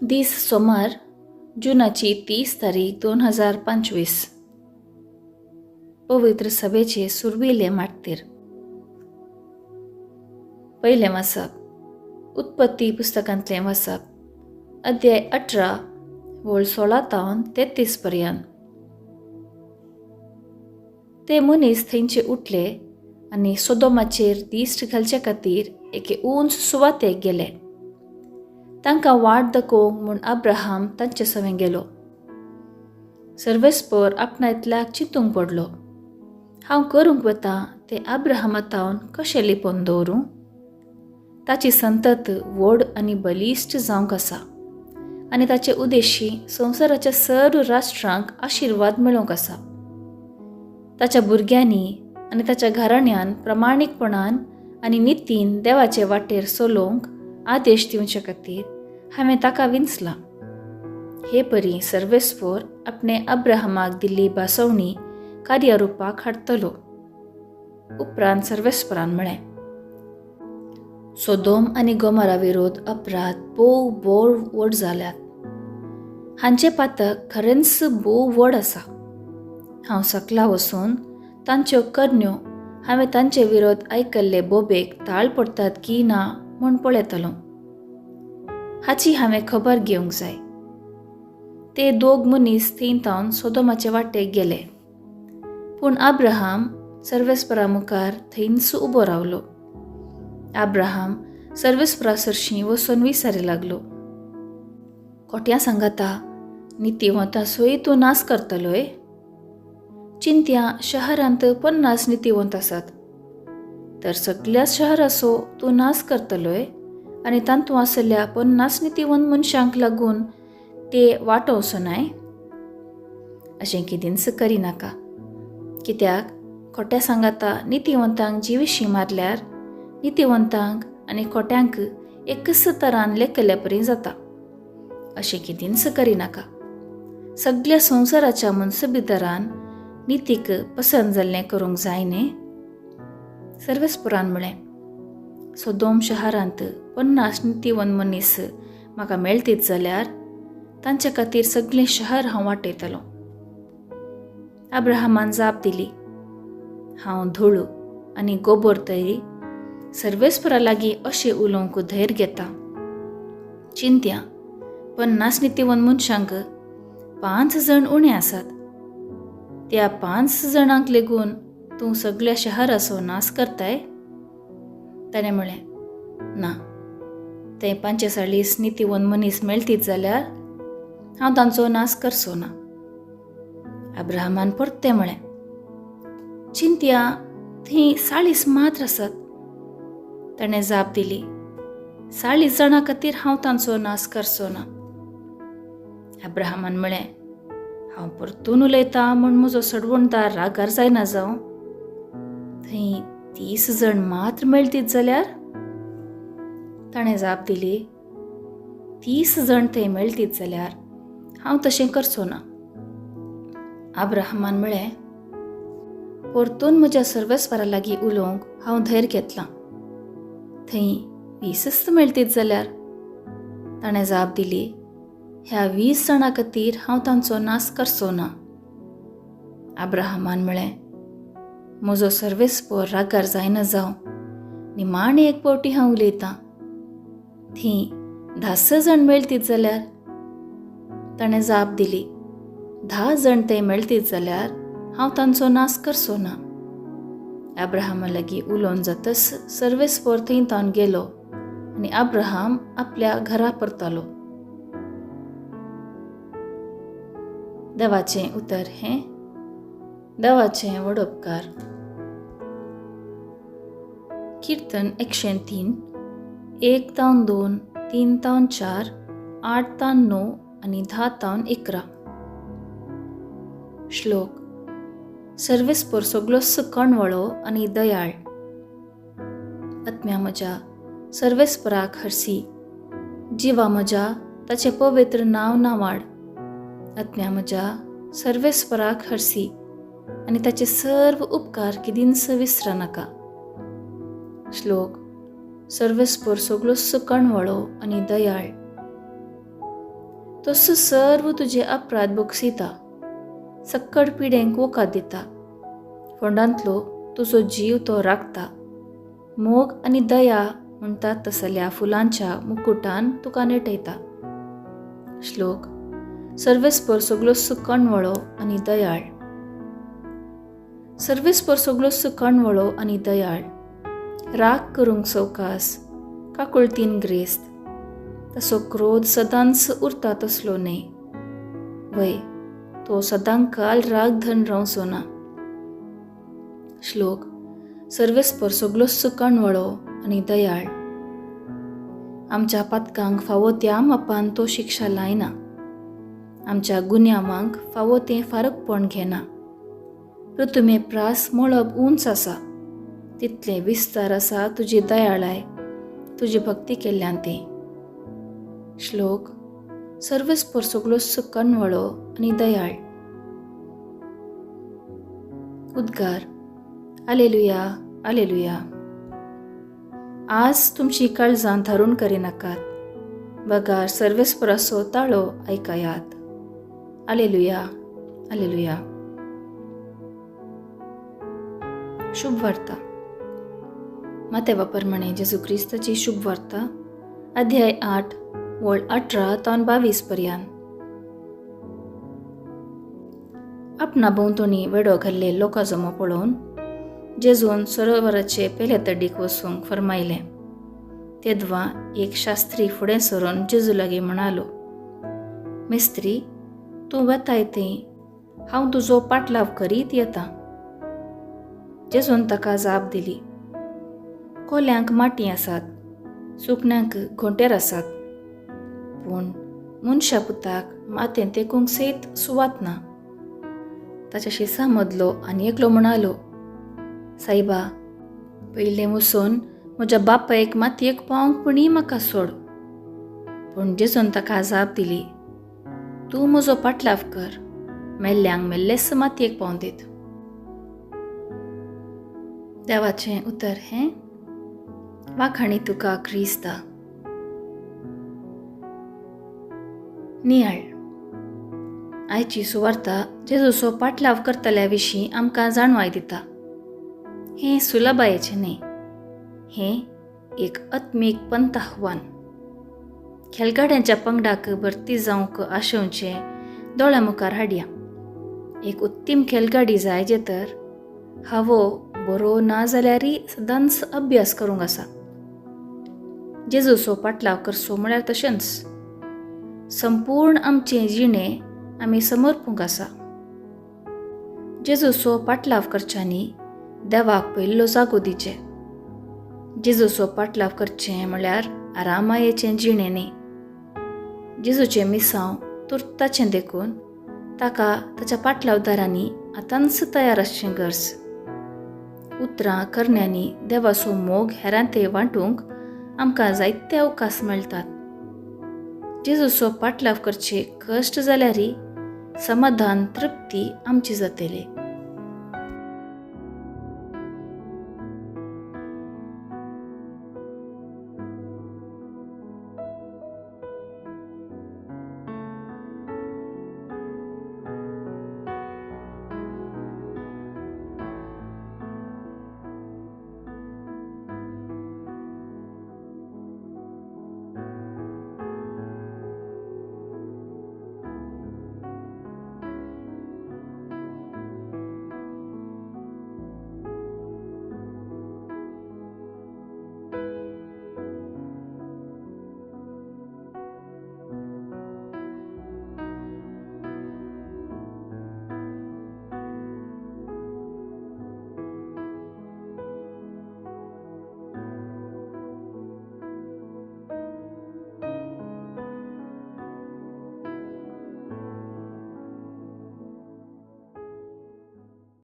दीस सोमार जुनाची 30 तारीख 2025. पवित्र सभेचे सुरविले माटतीर. पहिले वाचप उत्पत्ती पुस्तकांतले वाचप अध्याय 18 वळ 16 तावन 33 पर्यंत. ते मनीस थंयचे उठले आनी सोदोमाचेर दिश्ट घालचे खातीर एके उंच सुवातेक गेले. तांकां वाट दाखोवंक म्हूण अब्राहम तांचे सवें गेलो. सर्वेस्पर आपणायतल्याक चिंतूंक पडलो, हांव करूंक वता तें अब्राहमातावन कशें लिपोवन दवरूं? ताची संतत व्हड आनी बलिश्ट जावंक आसा आनी ताचे उद्देशी संवसाराच्या सर्व राष्ट्रांक आशिर्वाद मेळोवंक आसा. ताच्या भुरग्यांनी आनी ताच्या घराण्यान प्रमाणीकपणान आनी नितीन देवाचे वाटेर चलोवंक आदेश दिवचे खातीर हांवें ताका विंचलां. हे परी सर्वेस्पर आपणे अब्राहमाक दिल्ली बासवणी कार्यारुपाक हाडटलो. उपरांत सर्वेस्परान म्हळें, सोदोम आनी गोमोरा विरोध अपराध बोव व्हड जाल्यात. हांचे पातक खरेंच बोव व्हड आसा. हांव सकला वचून तांच्यो करण्यो हांवें तांचे विरोध आयकल्ले बोबेक ताळ पडटात की ना म्हूण पळयतलों. हाची हांवें खबर घेवंक जाय. ते दोग मनीस थंयतावन सोदोमाचे वाटेक गेले. पूण अब्राहम सर्वेस्परा मुखार थंयच उबो रावलो. अब्राहम सर्वेस्परा सरशीं वचून विचारूं लागलो, खोट्या सांगाता नितीवंतां सोय तूं नास करतलोय? चिंत्या शहरांत 50 नितीवंत आसात, तर सगळ्या शहराचो तूं नास करतलोय आनी तांतूं आसल्या 50 नितीवंत मनशांक लागून ते वाटोवचो नाय? अशें केदींच करिनाका. कित्याक खोट्या सांगाता नितीवंतांक जिवीशी मारल्यार नितीवंतांक आनी खोट्यांक एकच तरान लेखल्या परी जाता. अशें केदींच करिनाका. सगळ्या संवसाराच्या मनसुबेदारान नितीक पसंत जाल्लें करूंक जाय न्ही. सर्वेस्परान म्हळें, सोदोम शहरांत 50 नितीवंत मनीस म्हाका मेळटीत जाल्यार तांचे खातीर सगळें शहर हांव वाटयतलों. अब्राहमान जाप दिली, हांव धूळ आनी गोबर तरी सर्वेस्परा लागीं अशें उलोवंक धैर्य घेता. चिंत्या 50 नितीवंत मनशांक 5 जण उणे आसात. त्या 5 जाणांक लेगून तूं सगळ्या शहराचो नास करताय? ताणें म्हळें, ना, ते 45 नितीवंत मनीस मेळटीत जाल्यार हांव तांचो नास करचो ना. अब्राहमान परतें म्हळें, चिंत्या थंय 40 मात्र आसात. ताणें जाप दिली, 40 जाणां खातीर हांव तांचो नास करचो ना. अब्राहमान म्हळें, हांव परतून उलयतां म्हूण म्हजो सडवणदार रागार जायना जावं? थंय 30 जण मात्र मेळटीत जाल्यार? ताणें जाप दिली, 30 जण थंय मेळटीत जाल्यार हांव तशें करचो ना. अब्राहमान म्हळें, परतून म्हज्या सर्वेस्परा लागीं उलोवंक हांव धैर्य घेतलां. थंय 20 मेळटीत जाल्यार? ताणें जाप दिली, ह्या 20 जाणां खातीर हांव तांचो नास करचो ना. अब्राहमान म्हळें, म्हजो सर्वेस्पर रागार जायना जावं, निमाणे एक पावटी हांव उलयतां. थंय 10 जण मेळटीत जाल्यार? ताणें जाप दिली, 10 जण थंय मेळटीत जाल्यार हांव तांचो नास करचो ना. अब्राहमा लागीं उलोवन जातच सर्वेस्पर थंयतावन गेलो आनी अब्राहम आपल्या घरा परतलो. देवाचें उतर हें. देवाचें व्हड उपकार. कीर्तन 103 1-2, 3-4, 8-9 आनी 10-11. श्लोक. सर्वेस्पर सगळोच कणवळो आनी दयाळ. आत्म्या म्हज्या सर्वेस्पराक हरसी. जिवा म्हज्या ताचें पवित्र नांव नावाड. आत्म्या म्हज्या सर्वेस्पराक हरसी आनी ताचे सर्व उपकार केदींच विसरा नाका. श्लोक. सर्वेस्पर सगळोच कणवळो आनी दयाळ. तसो सर्व तुजे अपराध बक्षिता, सक्कड पिडेंक वोकात दिता, फोंडांतलो तुजो जीव तो राखता, मोग आनी दया म्हणटात तसल्या फुलांच्या मुकुटान तुका नेटयता. श्लोक. सर्वेस्पर सगळोस कणवळो आनी दयाळ. सर्वेस्पर सगळोस कणवळो आनी दयाळ, राग करूंक सवकास, काकुळतीन ग्रेस्त, तसो क्रोध सदांच उरता तसलो न्हय. वय, तो सदांच काल राग धन रावचो ना. श्लोक. सर्वेस्पर सगळोस कणवळो आनी दयाळ, आमच्या पातकांक फावो त्या मापान तो शिक्षा लायना, आमच्या गुन्यांवांक फावो तें फारकपण घेना. प्रथमे प्रास मळब उंच आसा, तितलें विस्तार आसा तुजी दयाळाय, तुजी भक्ती केल्ल्यान तें. श्लोक. सर्वेस्पर सगळोस कणवळो आनी दयाळ. उद्गार. आलेलुया, आलेलुया. आज तुमची काळजां धारून करिनाकात, बगार सर्वेस्पराचो ताळो आयकायात. आलेलुया, आलेलुया. शुभ वार्ता. मातेवा प्रमाणे जेजू क्रिस्ताची शुभ वार्ता, अध्याय 8 वळ 18 तावन 22 पर्यंत. आपणा भोंवतणी वेडो घाल्ले लोकां जमो पळोवन जेजून सरोवराचे पेले तडीक वचूंक फरमायलें. तेदवा एक शास्त्री फुडें सरून जेजू लागीं म्हणालो, मेस्त्री, तूं वताय तें हांव तुजो पाटलाव करीत येतां. जेजून ताका जाप दिली, कोल्यांक माटी आसात, सुकण्यांक घोंटेर आसात, पूण मनशा पुताक मातेन तेकूंक सयत सुवात ना. ताच्याशी समजलो आनी एकलो म्हणालो, सायबा, पयलें वचून म्हज्या बापायक मातयेक पावंक पुणी म्हाका सोड. पूण जेजून ताका जाप दिली, तूं म्हजो पाटलाव कर, मेल्ल्यांक मेल्लेस मातयेक पावून दीत. देवाचें उतर हें. वाखाणी तुका क्रिस्ता. नियाळ. आयची सुवार्ता जेजूचो पाटलाव करतल्या विशीं आमकां जाणवाय दिता. हें सुलभायेचें न्हय, हें एक आत्मीक पंत आव्हान. खेळगड्यांच्या पंगडाक भरती जावंक आशेवचें दोळ्या मुखार हाडया. एक उत्तीम खेळगाडी जाय जे तर हावो बरो ना जाल्यारय सदांच अभ्यास करूंक आसा. जेजूचो पाटलाव करचो म्हळ्यार तशेंच संपूर्ण आमचें जिणें आमी समर्पूंक आसा. जेजूचो पाटलाव करच्यांनी देवाक पयलो जागो दिचे. जेजूचो पाटलाव करचें म्हळ्यार आरामायेचें जिणें न्ही. जेजूचें मिसांव तुर्ताचें देखून ताका ताच्या पाटलावदारांनी आतांच तयार आसचें गरज. उतरां करण्यांनी देवाचो मोग हेरां ते वांटूंक आमकां जायते अवकाश मेळटात. जेजूचो पाटलाव करचे कश्ट जाल्यारय समाधान तृप्ती आमची जातली.